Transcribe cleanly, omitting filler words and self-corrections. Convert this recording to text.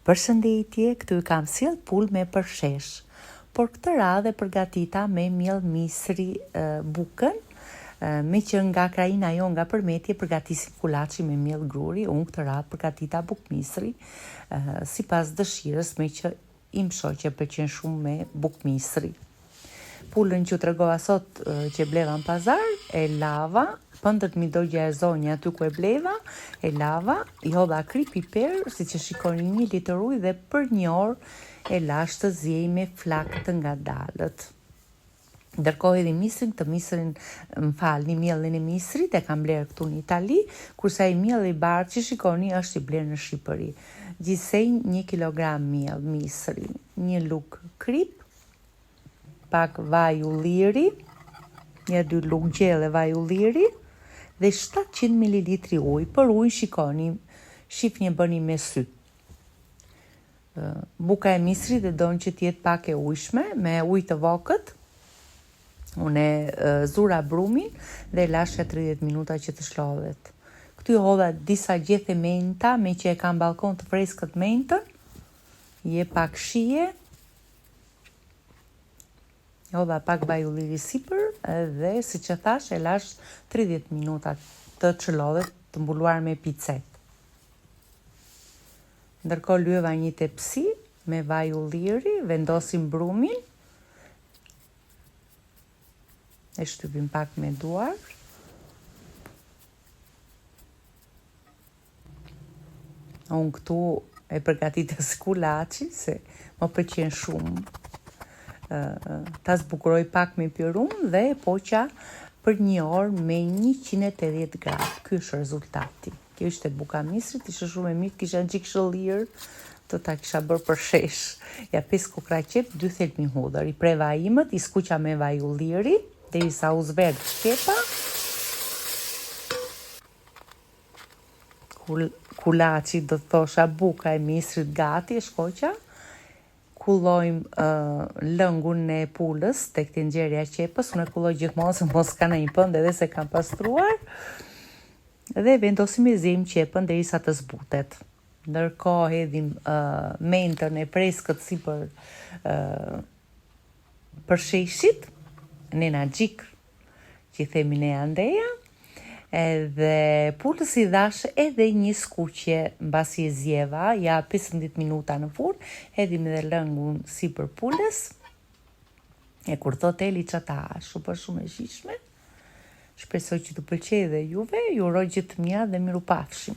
Përshëndetje, këtu kam sjell pul me përshesh, por këtë radhë e përgatita me miell misri bukën, me që nga kraina jo nga përmeti e përgatisim kulaçi me miell gruri, unë këtë radhë përgatita bukë misri, sipas dëshirës, me që im shoqe pëlqen shumë me bukë misri. Pulën që tregova sot që bleva në pazar, e lava, pëndët mi dogja e zonja aty ku e bleva, e lava, i hodha kri piper, si që shikoni 1 litër ujë dhe për 1 orë e lash të zjej me flakë të ngadalët. Ndërkohë edhe një miellin e misrit e kam bler këtu në Itali, kurse ai mielli i bardhë që shikoni është i bler në Shqipëri. Gjithsej 1 kilogram miell misri, 1 lugë krip, pak vaj ulliri, 1-2 lugë gjelle vaj ulliri dhe 700 ml ujë. Për ujë shikoni, shifni bëni me sy. Buka e misrit dhe donë që t'jetë pak e ujshme, me ujë të vokët. Unë zura brumin dhe lasha 30 minuta që të shlodhet. Këtu hodha disa gjethe menta, me që e kam balkon të freskët mentën, je pak shije, hodha pak vaj ulliri sipër dhe si që thash e lash 30 minuta të çlodhet, të mbuluar me picet. Ndërkohë lyeva një tepsi me vaj ulliri, vendosim brumin, e shtypim pak me duar. Unë këtu e përgatitës kulaçi, se më pëlqen shumë. Ta zbukuroj pak me pirum dhe e poqa për 1 orë me 180 gradë. Ky është rezultati. Kjo ishte buka misrit, ishte shumë e mirë, kisha një qik shëllir, të ta kisha bërë përshesh. Ja 5 kukra qep, 2 thelbin hudhër. I preva imët, i skuqa me vaj ulliri, derisa u zberdh shkepa. Kulaçi do të thosha buka e misrit gati, e shkoqa. Kullojmë lëngun e pulës tek tenxherja e qepës, unë e kulloj gjithmonë se mos ka ndonjë pënd edhe se kam pastruar. Dhe vendosim e zjejmë qepën derisa të zbutet. Ndërkohë hedhim mentën e preskët sipër përsheshit, nena xhik, që i themi ne andeja, edhe pulës i dhash edhe një skuqje mbasi e zjeva, ja 15 minuta në furrë, hedhim edhe lëngun sipër pulës, e kur thot Eli çata shumë e shijshme, shpresoj që të pëlqejë dhe juve, ju uroj gjithë të mira dhe miru pafshim.